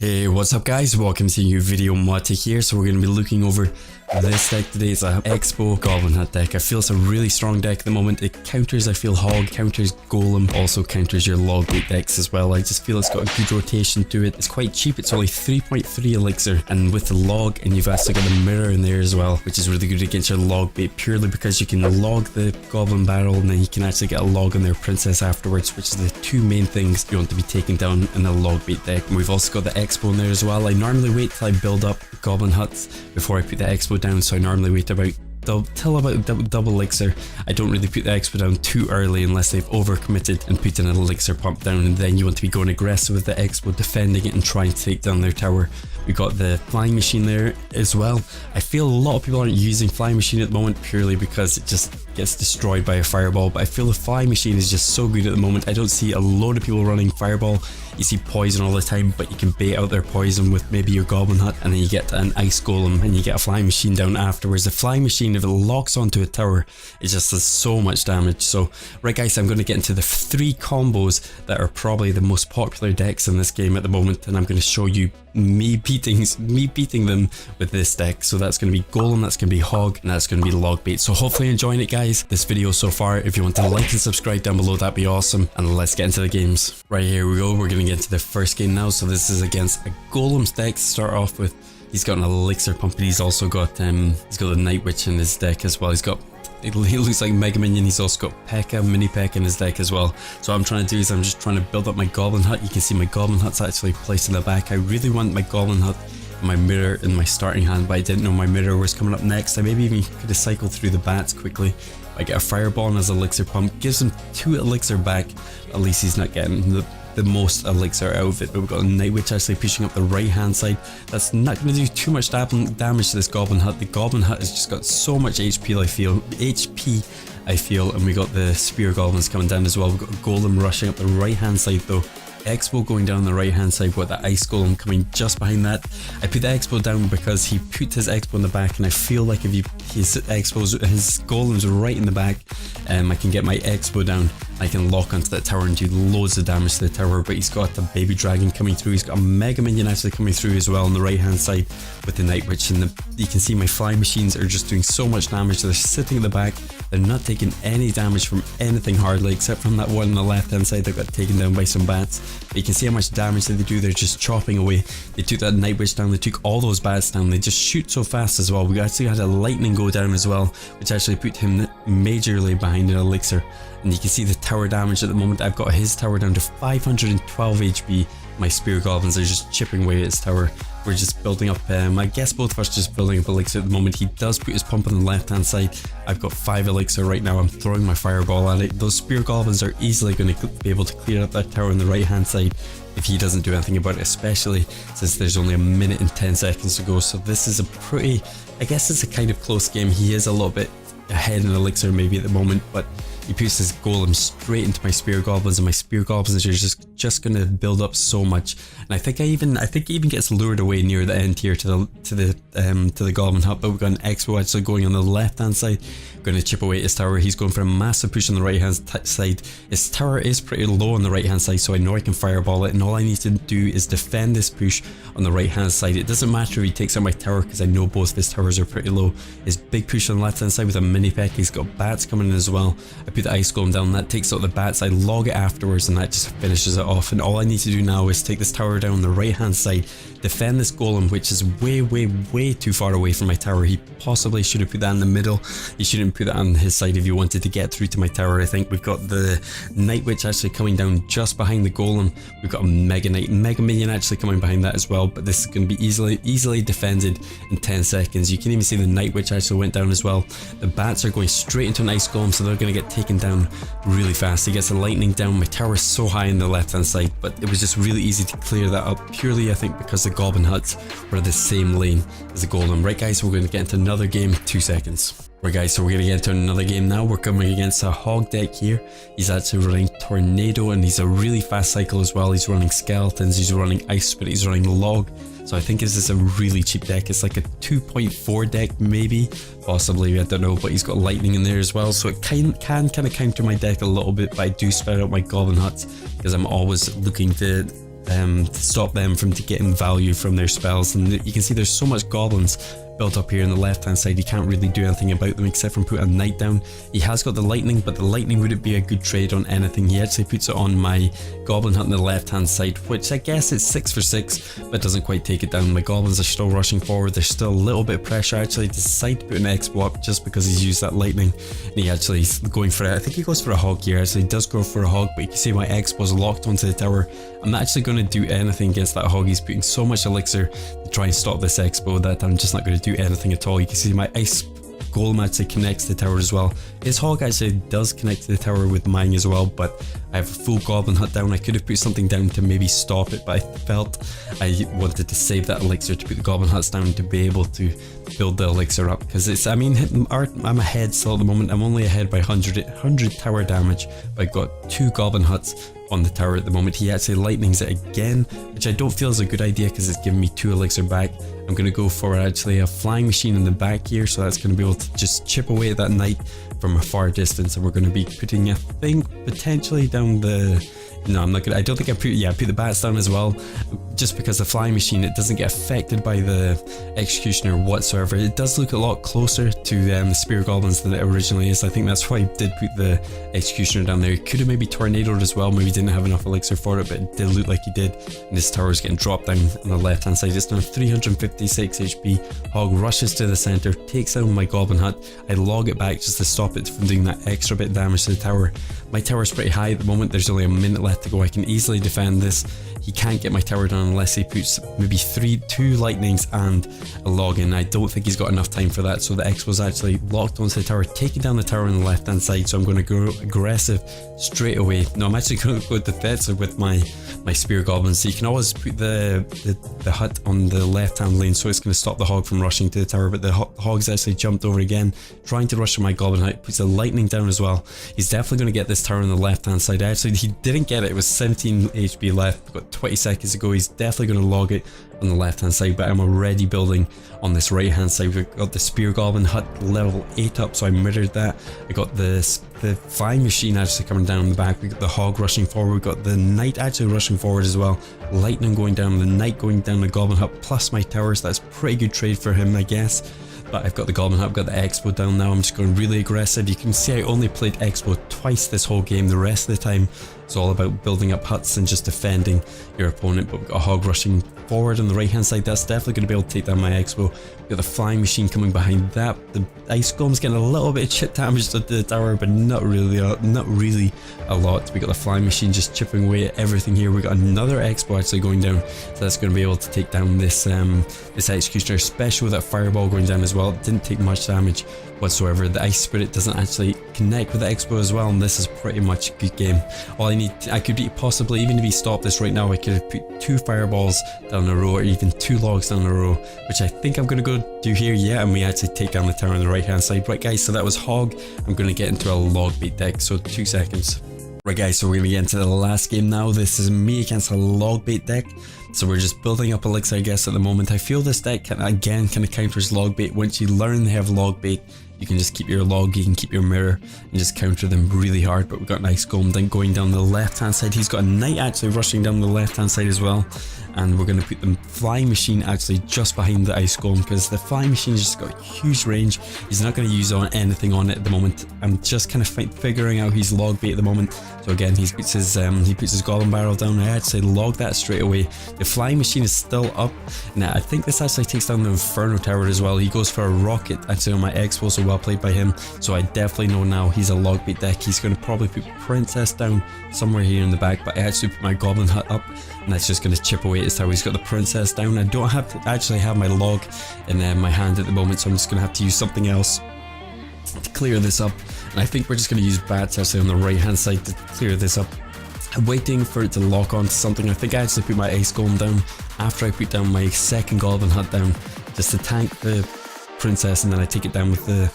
Hey, what's up guys? Welcome to a new video. Mautic here. So we're going to be looking over this deck today. It's a Expo Goblin Hut deck. I feel it's a really strong deck at the moment. It counters, I feel, Hog, counters Golem, also counters your log bait decks as well. I just feel it's got a good rotation to it. It's quite cheap. It's only 3.3 elixir, and with the log, and you've actually got the mirror in there as well, which is really good against your log bait, purely because you can log the Goblin Barrel and then you can actually get a log on their Princess afterwards, which is the two main things you want to be taking down in a log bait deck. And we've also got the Expo in there as well. I normally wait till I build up Goblin Huts before I put the Expo down, so I normally wait about till about double elixir. I don't really put the Expo down too early unless they've overcommitted and put an elixir pump down, and then you want to be going aggressive with the Expo, defending it and trying to take down their tower. We got the flying machine there as well. I feel a lot of people aren't using flying machine at the moment purely because it just gets destroyed by a fireball, but I feel the flying machine is just so good at the moment. I don't see a load of people running fireball. You see poison all the time, but you can bait out their poison with maybe your Goblin Hut, and then you get an ice golem and you get a flying machine down afterwards. The flying machine, if it locks onto a tower, it just does so much damage. So right guys, I'm going to get into the three combos that are probably the most popular decks in this game at the moment, and I'm going to show you me beating them with this deck. So that's going to be Golem, that's going to be Hog, and that's going to be log bait. So hopefully you're enjoying it guys, this video so far. If you want to like and subscribe down below, that'd be awesome, and let's get into the games. Right, here we go. We're going to get into the first game now. So this is against a Golem's deck to start off with. He's got an elixir pump, but he's also got the Night Witch in his deck as well. He looks like Mega Minion. He's also got P.E.K.K.A, Mini P.E.K.K.A in his deck as well. So what I'm trying to do is I'm just trying to build up my Goblin Hut. You can see my Goblin Hut's actually placed in the back. I really want my Goblin Hut and my mirror in my starting hand, but I didn't know my mirror was coming up next. I maybe even could have cycled through the bats quickly. I get a fireball and his elixir pump, gives him 2 elixir back. At least he's not getting the most elixir out of it. But we've got a Night Witch actually pushing up the right hand side. That's not going to do too much damage to this Goblin Hut. The Goblin Hut has just got so much HP I feel, and we got the Spear Goblins coming down as well. We've got a Golem rushing up the right hand side though. Expo going down the right hand side with the Ice Golem coming just behind that. I put the Expo down because he put his Expo in the back, and I feel like if his Golem's right in the back, I can get my Expo down. I can lock onto that tower and do loads of damage to the tower. But he's got the Baby Dragon coming through. He's got a Mega Minion actually coming through as well on the right hand side with the Night Witch, and you can see my flying machines are just doing so much damage. They're sitting at the back. They're not taking any damage from anything hardly, except from that one on the left hand side that got taken down by some bats. But you can see how much damage that they do. They're just chopping away. They took that Night Witch down. They took all those bats down. They just shoot so fast as well. We actually had a lightning go down as well, which actually put him majorly behind an elixir. And you can see the tower damage at the moment. I've got his tower down to 512 HP. My Spear Goblins are just chipping away at his tower. We're just building up, I guess both of us just building up elixir at the moment. He does put his pump on the left hand side. I've got 5 elixir right now. I'm throwing my fireball at it. Those Spear Goblins are easily going to be able to clear up that tower on the right hand side if he doesn't do anything about it, especially since there's only a minute and 10 seconds to go. So this is a pretty, I guess it's a kind of close game. He is a little bit ahead in elixir maybe at the moment, but he puts his Golem straight into my Spear Goblins, and my Spear Goblins are just going to build up so much. And I think he even gets lured away near the end here to the Goblin Hut. But we've got an Expo actually going on the left hand side, going to chip away at his tower. He's going for a massive push on the right hand side. His tower is pretty low on the right hand side, so I know I can fireball it, and all I need to do is defend this push on the right hand side. It doesn't matter if he takes out my tower because I know both of his towers are pretty low. His big push on the left hand side with a Mini P.E.K.K.A. He's got bats coming in as well. I put the Ice Golem down, that takes out the bats. I log it afterwards, and that just finishes it off. And all I need to do now is take this tower down the right hand side, defend this Golem, which is way too far away from my tower. He possibly should have put that in the middle. He shouldn't put that on his side if you wanted to get through to my tower. I think we've got the Night Witch actually coming down just behind the Golem. We've got a Mega Minion actually coming behind that as well, but this is going to be easily defended in 10 seconds. You can even see the Night Witch actually went down as well. The bats are going straight into an Ice Golem, so they're going to get taken down really fast. He gets a lightning down. My tower is so high on the left hand side, but it was just really easy to clear that up, purely I think because the Goblin Huts were the same lane as the Golem. Right guys, so we're going to get into another game. 2 seconds. Right guys, so we're going to get into another game now. We're coming against a Hog deck here. He's actually running Tornado, and he's a really fast cycle as well. He's running Skeletons, he's running Ice Spirit, he's running Log. So I think this is a really cheap deck. It's like a 2.4 deck maybe, possibly, I don't know, but he's got lightning in there as well, so it can kind of counter my deck a little bit. But I do spread out my Goblin Huts because I'm always looking to to stop them from getting value from their spells. And you can see there's so much goblins built up here on the left hand side, you can't really do anything about them except for put a knight down. He has got the lightning, but the lightning wouldn't be a good trade on anything. He actually puts it on my goblin hut on the left hand side, which I guess it's 6 for 6, but doesn't quite take it down. My goblins are still rushing forward, there's still a little bit of pressure. I actually decide to put an expo up just because he's used that lightning, and he actually is going for it. I think he goes for a hog here, actually he does go for a hog, but you can see my expo's locked onto the tower. I'm not actually going to do anything against that hog. He's putting so much elixir to try and stop this expo that I'm just not going to do anything at all. You can see my ice golem actually connects to the tower as well. His hog actually does connect to the tower with mine as well, but I have a full goblin hut down. I could have put something down to maybe stop it, but I felt I wanted to save that elixir to put the goblin huts down to be able to build the elixir up, because it's, I mean, I'm ahead still at the moment. I'm only ahead by 100 tower damage, but I've got 2 goblin huts on the tower at the moment. He actually lightnings it again, which I don't feel is a good idea because it's giving me 2 elixir back. I'm going to go for actually a flying machine in the back here, so that's going to be able to just chip away at that knight from a far distance, and we're going to be putting, I think, potentially down the... No, I'm not gonna. I don't think I put the bats down as well, just because the flying machine, it doesn't get affected by the executioner whatsoever. It does look a lot closer to the spear goblins than it originally is. I think that's why I did put the executioner down there. He could have maybe tornadoed as well, maybe didn't have enough elixir for it, but it did look like he did. And this tower is getting dropped down on the left hand side. It's down 356 HP. Hog rushes to the center, takes down my goblin hut. I log it back just to stop it from doing that extra bit of damage to the tower. My tower's pretty high at the moment. There's only a minute left to go. I can easily defend this. He can't get my tower down unless he puts maybe 2 lightnings and a log in. I don't think he's got enough time for that, so the X was actually locked onto the tower, taking down the tower on the left hand side. So I'm going to go aggressive straight away. No, I'm actually going to go defensive with my spear goblins. So you can always put the hut on the left hand lane, so it's going to stop the hog from rushing to the tower, but the hog's actually jumped over again, trying to rush to my goblin hut. Puts a lightning down as well. He's definitely going to get this tower on the left hand side. Actually, he didn't get it. It was 17 HP left. Got 20 seconds to go. He's definitely going to log it on the left hand side, but I'm already building on this right hand side. We've got the spear goblin hut level 8 up, so I mirrored that. I got the flying machine actually coming down the back. We got the hog rushing forward. We got the knight actually rushing forward as well. Lightning going down, the knight going down the goblin hut plus my towers. That's pretty good trade for him, I guess. But I've got the goblin hut, I've got the expo down now. I'm just going really aggressive. You can see I only played expo twice this whole game. The rest of the time it's all about building up huts and just defending your opponent. But we've got a hog rushing forward on the right hand side. That's definitely going to be able to take down my expo. We've got the flying machine coming behind that. The ice golem's getting a little bit of chip damage to the tower, but not really a lot. We got the flying machine just chipping away at everything here. We got another expo actually going down, so that's going to be able to take down this this executioner, especially with that fireball going down as well. It didn't take much damage whatsoever. The ice spirit doesn't actually connect with the expo as well, and this is pretty much a good game. All I could possibly, even if he stopped this right now, I could have put 2 fireballs down a row, or even 2 logs down a row, which I think I'm going to go do here. Yeah, and we actually take down the tower on the right hand side. Right guys, so that was hog. I'm going to get into a log bait deck, so 2 seconds. Right guys, so we're going to get into the last game now. This is me against a log bait deck. So we're just building up elixir, I guess, at the moment. I feel this deck again kind of counters log bait. Once you learn they have log bait, you can just keep your log, you can keep your mirror, and just counter them really hard. But we've got an ice golem then going down the left hand side. He's got a knight actually rushing down the left hand side as well. And we're going to put the flying machine actually just behind the ice golem, because the flying machine just got huge range. He's not going to use anything on it at the moment. I'm just kind of figuring out his log bait at the moment. So again, he puts his golem barrel down. I actually logged that straight away. The flying machine is still up. Now I think this actually takes down the inferno tower as well. He goes for a rocket actually on my expo, so well played by him. So I definitely know now he's a log bait deck. He's going to probably put princess down somewhere here in the back, but I actually put my goblin hut up, and that's just going to chip away at his tower. He's got the princess down. I don't have to actually have my log in my hand at the moment, so I'm just going to have to use something else to clear this up. And I think we're just going to use bats actually on the right hand side to clear this up. I'm waiting for it to lock onto something. I think I actually put my ice golem down after I put down my second goblin hut down, just to tank the princess, and then I take it down with the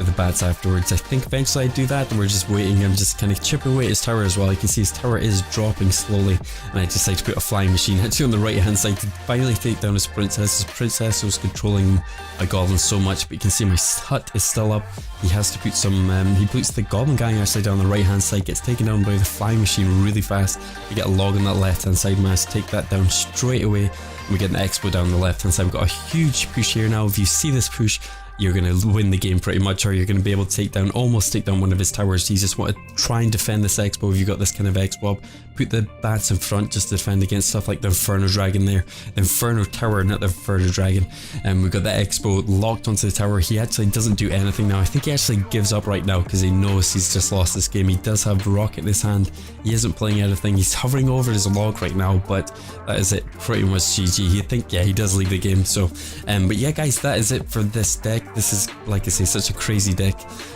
with the bats afterwards. I think eventually I'd do that, and we're just waiting. I'm just kind of chipping away at his tower as well. You can see his tower is dropping slowly, and I just like to put a flying machine actually on the right hand side to finally take down his princess. His princess was controlling my goblin so much, but you can see my hut is still up. He has to put some, he puts the goblin gang actually down the right hand side, gets taken down by the flying machine really fast. We get a log on that left hand side, managed to take that down straight away. We get an expo down the left hand side. We've got a huge push here now. If you see this push, you're going to win the game pretty much, or you're going to be able to almost take down one of his towers. You just want to try and defend this expo if you've got this kind of expo up. Put the bats in front just to defend against stuff like the Inferno Dragon there. The Inferno Tower, not the Inferno Dragon. And we've got the expo locked onto the tower. He actually doesn't do anything now. I think he actually gives up right now because he knows he's just lost this game. He does have Rocket in his hand. He isn't playing anything. He's hovering over his log right now, but that is it. Pretty much GG. You think, yeah, he does leave the game. So, but yeah, guys, that is it for this deck. This is, like I say, such a crazy deck.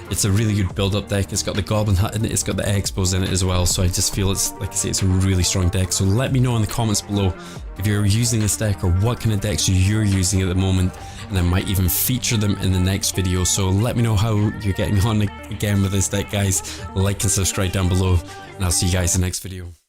It's a really good build-up deck. It's got the Goblin Hut in it. It's got the Expos in it as well. So I just feel it's, like I say, it's a really strong deck. So let me know in the comments below if you're using this deck or what kind of decks you're using at the moment, and I might even feature them in the next video. So let me know how you're getting on again with this deck, guys. Like and subscribe down below, and I'll see you guys in the next video.